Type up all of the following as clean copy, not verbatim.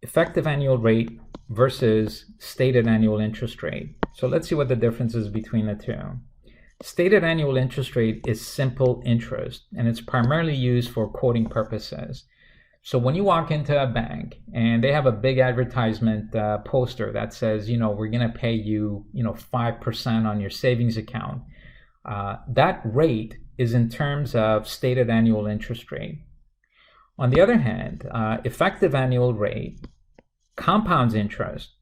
effective annual rate versus stated annual interest rate. So let's see what the difference is between the two. Stated annual interest rate is simple interest, and it's primarily used for quoting purposes. So when you walk into a bank and they have a big advertisement poster that says, we're going to pay you, 5% on your savings account, that rate is in terms of stated annual interest rate. On the other hand, effective annual rate compounds interest.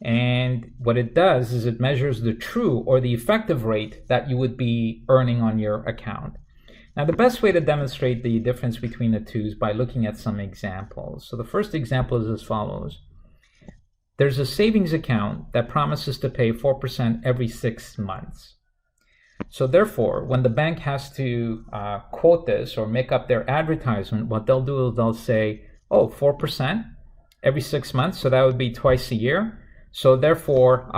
And what it does is it measures the true or the effective rate that you would be earning on your account. Now, the best way to demonstrate the difference between the two is by looking at some examples. So the first example is as follows. There's a savings account that promises to pay 4% every 6 months. So therefore, when the bank has to quote this or make up their advertisement, what they'll do is they'll say, 4% every 6 months, so that would be twice a year. So therefore,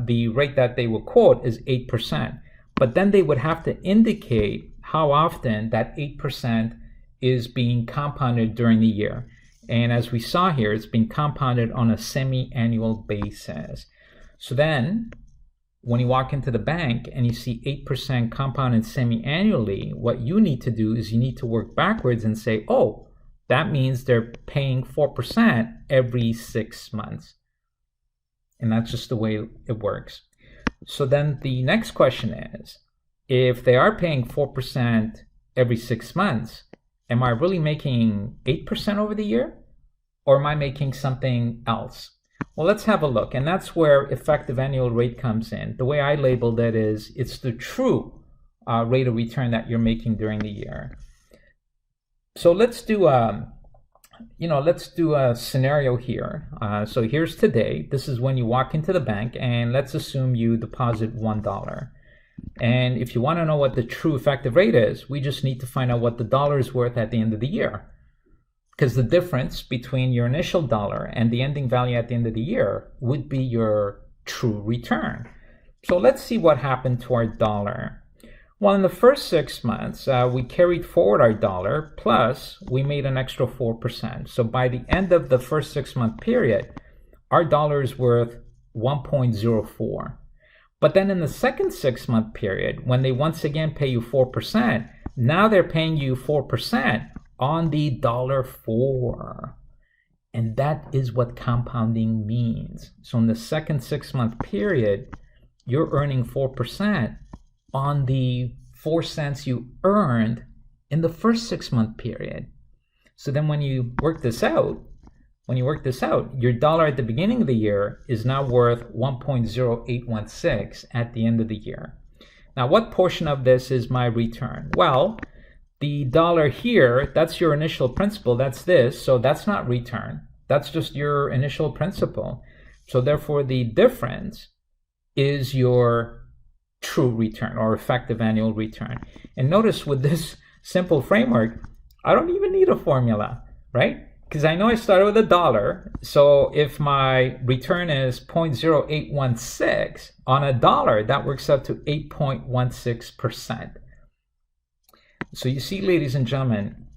the rate that they will quote is 8%. But then they would have to indicate how often that 8% is being compounded during the year. And as we saw here, it's being compounded on a semi-annual basis. So then, when you walk into the bank and you see 8% compounded semi-annually, what you need to do is you need to work backwards and say, that means they're paying 4% every 6 months. And that's just the way it works. So then the next question is, if they are paying 4% every 6 months, am I really making 8% over the year? Or am I making something else? Well, let's have a look. And that's where effective annual rate comes in. The way I labeled it is it's the true rate of return that you're making during the year. So let's do a scenario here. So here's today. This is when you walk into the bank, and let's assume you deposit $1. And if you want to know what the true effective rate is, we just need to find out what the dollar is worth at the end of the year. Because the difference between your initial dollar and the ending value at the end of the year would be your true return. So let's see what happened to our dollar. Well, in the first 6 months, we carried forward our dollar, plus we made an extra 4%. So by the end of the first 6 month period, our dollar is worth 1.04. But then in the second 6 month period, when they once again pay you 4%, now they're paying you 4% on the $4. And that is what compounding means. So in the second 6 month period, you're earning 4% on the 4 cents you earned in the first 6 month period. So then when you work this out, your dollar at the beginning of the year is now worth 1.0816 at the end of the year. Now, what portion of this is my return? Well, the dollar here, that's your initial principal, that's this, so that's not return. That's just your initial principal. So therefore, the difference is your true return or effective annual return. And notice with this simple framework, I don't even need a formula, right? Because I know I started with $1. So if my return is 0.0816 on $1, that works out to 8.16%. So you see, ladies and gentlemen,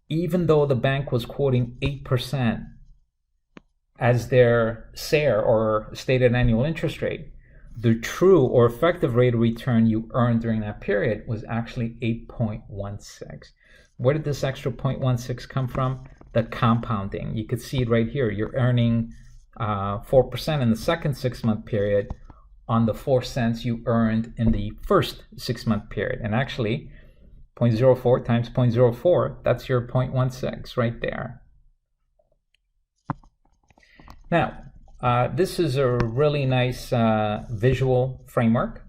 even though the bank was quoting 8% as their SAIR or stated annual interest rate, the true or effective rate of return you earned during that period was actually 8.16. Where did this extra 0.16 come from? The compounding. You could see it right here. You're earning 4% in the second 6 month period on the 4 cents you earned in the first 6 month period. And actually, 0.04 times 0.04, that's your 0.16 right there. Now, this is a really nice visual framework,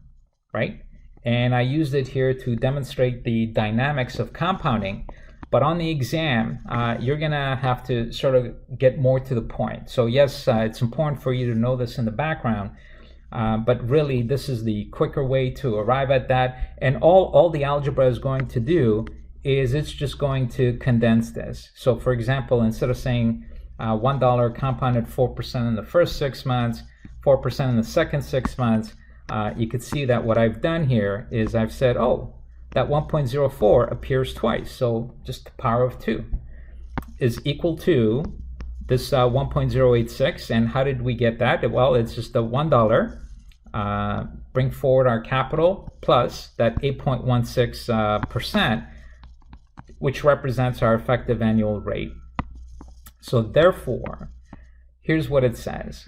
right? And I used it here to demonstrate the dynamics of compounding. But on the exam, you're going to have to sort of get more to the point. So yes, it's important for you to know this in the background, but really this is the quicker way to arrive at that. And all the algebra is going to do is it's just going to condense this. So for example, instead of saying $1 compounded 4% in the first 6 months, 4% in the second 6 months, you could see that what I've done here is I've said, that 1.04 appears twice. So just the power of 2 is equal to this 1.086. And how did we get that? Well, it's just the $1. Bring forward our capital plus that 8.16%, which represents our effective annual rate. So therefore, here's what it says.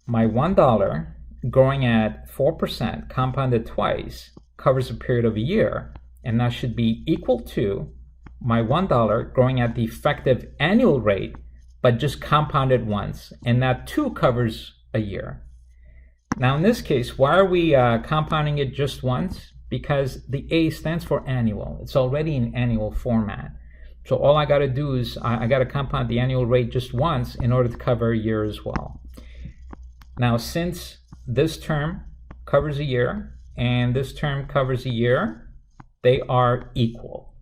My $1 growing at 4% compounded twice covers a period of a year, and that should be equal to my $1 growing at the effective annual rate, but just compounded once, and that too covers a year. Now in this case, why are we compounding it just once? Because the A stands for annual. It's already in annual format. So all I got to do is I got to compound the annual rate just once in order to cover a year as well. Now since this term covers a year and this term covers a year, they are equal.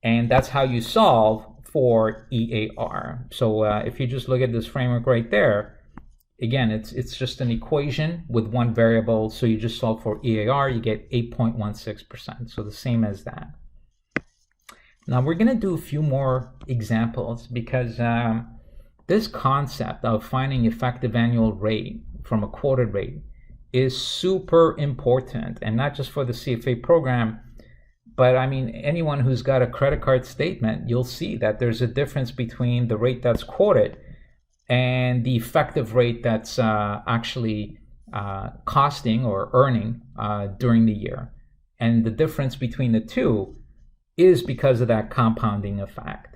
And that's how you solve for EAR. So if you just look at this framework right there, again, it's just an equation with one variable. So you just solve for EAR, you get 8.16%. So the same as that. Now we're going to do a few more examples because this concept of finding effective annual rate from a quoted rate is super important, and not just for the CFA program, but I mean anyone who's got a credit card statement, you'll see that there's a difference between the rate that's quoted and the effective rate that's actually costing or earning during the year. And the difference between the two is because of that compounding effect.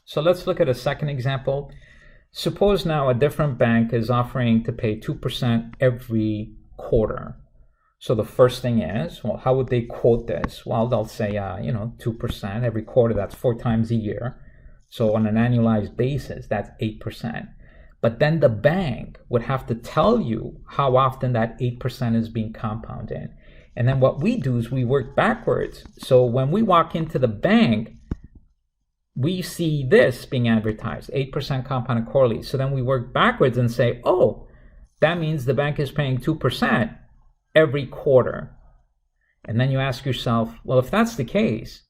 So let's look at a second example. Suppose now a different bank is offering to pay 2% every quarter. So the first thing is, well, how would they quote this? Well, they'll say, 2% every quarter, that's 4 times a year. So on an annualized basis, that's 8%. But then the bank would have to tell you how often that 8% is being compounded. And then what we do is we work backwards. So when we walk into the bank, we see this being advertised, 8% compounded quarterly. So then we work backwards and say, oh, that means the bank is paying 2% every quarter. And then you ask yourself, well, if that's the case,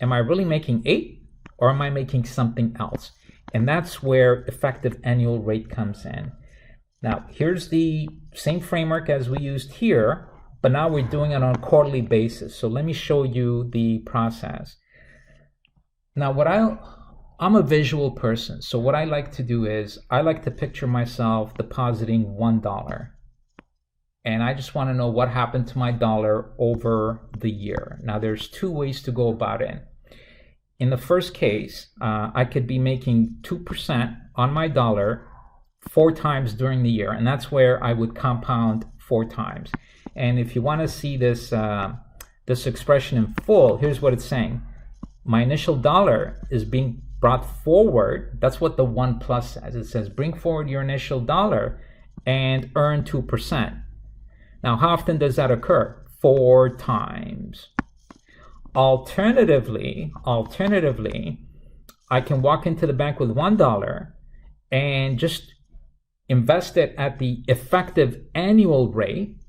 am I really making 8 or am I making something else? And that's where effective annual rate comes in. Now, here's the same framework as we used here, but now we're doing it on a quarterly basis. So let me show you the process. Now, I'm a visual person. So what I like to do is I like to picture myself depositing $1. And I just want to know what happened to my dollar over the year. Now, there's 2 ways to go about it. In the first case, I could be making 2% on my dollar 4 times during the year. And that's where I would compound 4 times. And if you want to see this, this expression in full, here's what it's saying. My initial dollar is being brought forward. That's what the 1 plus says. It says bring forward your initial dollar and earn 2%. Now, how often does that occur? 4 times. Alternatively, I can walk into the bank with $1 and just invest it at the effective annual rate.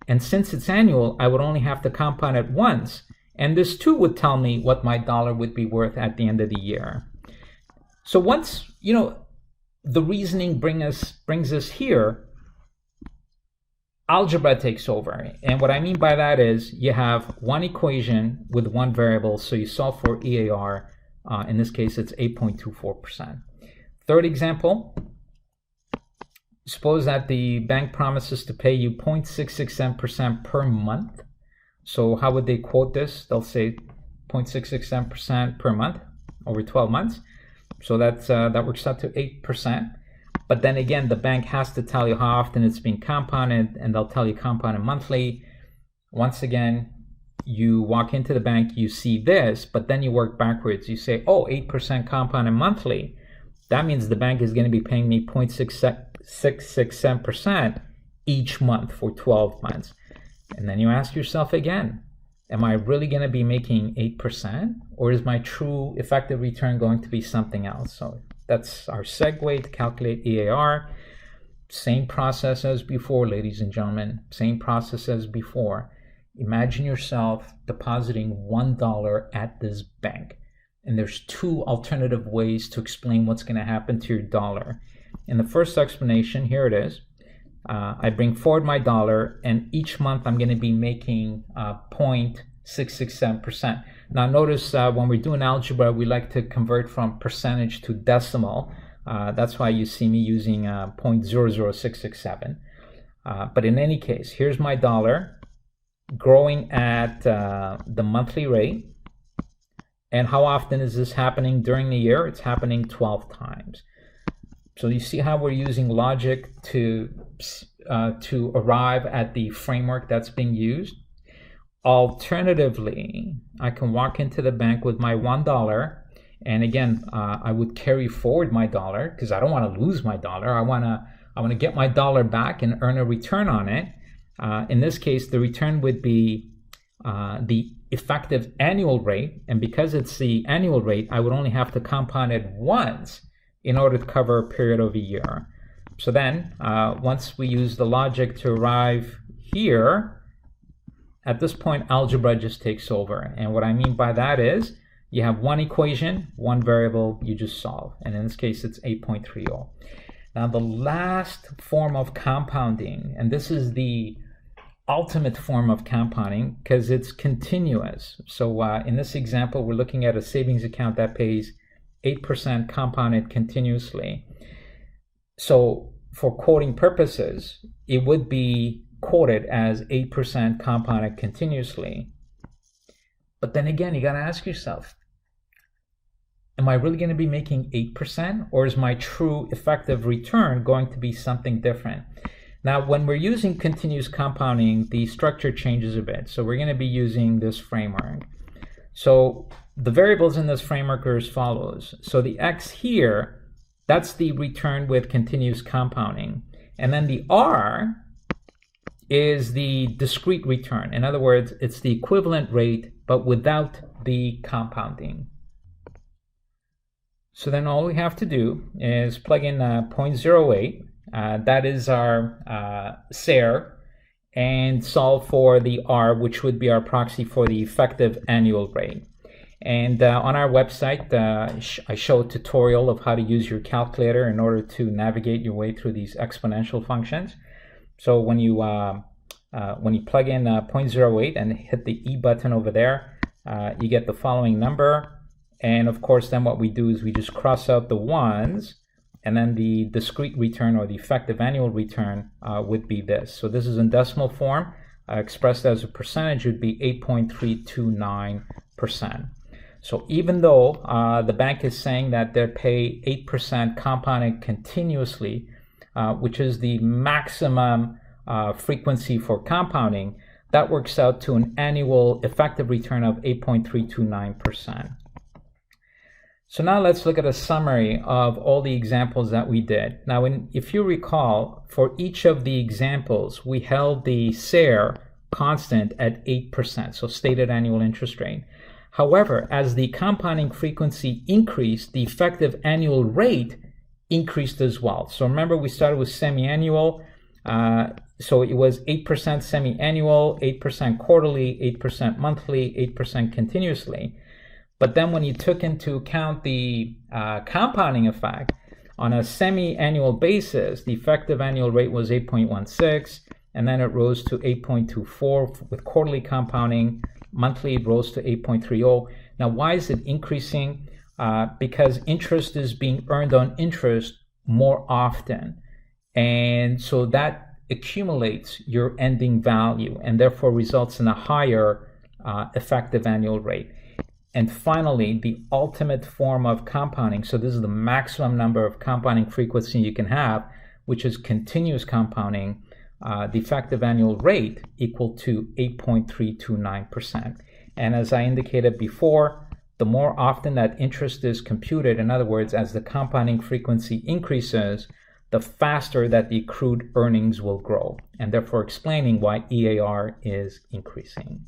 And since it's annual, I would only have to compound it once. And this too would tell me what my dollar would be worth at the end of the year. So once, the reasoning brings us here, algebra takes over. And what I mean by that is you have one equation with one variable. So you solve for EAR. In this case, it's 8.24%. Third example. Suppose that the bank promises to pay you 0.667% per month. So how would they quote this? They'll say 0.667% per month over 12 months. So that works out to 8%. But then again, the bank has to tell you how often it's being compounded, and they'll tell you compounded monthly. Once again, you walk into the bank, you see this, but then you work backwards. You say, oh, 8% compounded monthly. That means the bank is going to be paying me 0.667% each month for 12 months. And then you ask yourself again, am I really going to be making 8%? Or is my true effective return going to be something else? So that's our segue to calculate EAR. Same process as before, ladies and gentlemen. Same process as before. Imagine yourself depositing $1 at this bank. And there's two alternative ways to explain what's going to happen to your dollar. In the first explanation, here it is. I bring forward my dollar, and each month I'm going to be making 0.667%. Now notice when we're doing algebra, we like to convert from percentage to decimal. That's why you see me using 0.00667. But in any case, here's my dollar growing at the monthly rate. And how often is this happening during the year? It's happening 12 times. So you see how we're using logic to arrive at the framework that's being used. Alternatively, I can walk into the bank with my $1, and again, I would carry forward my dollar because I don't want to lose my dollar. I want to get my dollar back and earn a return on it. In this case, the return would be the effective annual rate, and because it's the annual rate, I would only have to compound it once in order to cover a period of a year. So then, once we use the logic to arrive here, at this point, algebra just takes over. And what I mean by that is, you have one equation, one variable, you just solve. And in this case, it's 8.30. Now, the last form of compounding, and this is the ultimate form of compounding because it's continuous. So in this example, we're looking at a savings account that pays 8% compounded continuously. So for quoting purposes, it would be quoted as 8% compounded continuously. But then again, you got to ask yourself, am I really going to be making 8%, or is my true effective return going to be something different? Now, when we're using continuous compounding, the structure changes a bit. So we're going to be using this framework. So the variables in this framework are as follows. So the X here, that's the return with continuous compounding. And then the R is the discrete return. In other words, it's the equivalent rate, but without the compounding. So then all we have to do is plug in 0.08. That is our SARE, and solve for the R, which would be our proxy for the effective annual rate. And on our website, I show a tutorial of how to use your calculator in order to navigate your way through these exponential functions. So when you plug in 0.08 and hit the E button over there, you get the following number. And of course, then what we do is we just cross out the ones, and then the discrete return or the effective annual return would be this. So this is in decimal form, expressed as a percentage would be 8.329%. So even though the bank is saying that they pay 8% compounded continuously, which is the maximum frequency for compounding, that works out to an annual effective return of 8.329%. So now let's look at a summary of all the examples that we did. Now, if you recall, for each of the examples, we held the SARE constant at 8%, so stated annual interest rate. However, as the compounding frequency increased, the effective annual rate increased as well. So remember, we started with semi-annual. So it was 8% semi-annual, 8% quarterly, 8% monthly, 8% continuously. But then when you took into account the compounding effect, on a semi-annual basis, the effective annual rate was 8.16, and then it rose to 8.24 with quarterly compounding. Monthly, it rose to 8.30. Now, why is it increasing? Because interest is being earned on interest more often. And so that accumulates your ending value and therefore results in a higher effective annual rate. And finally, the ultimate form of compounding, so this is the maximum number of compounding frequency you can have, which is continuous compounding, the effective annual rate equal to 8.329%. And as I indicated before, the more often that interest is computed, in other words, as the compounding frequency increases, the faster that the accrued earnings will grow, and therefore explaining why EAR is increasing.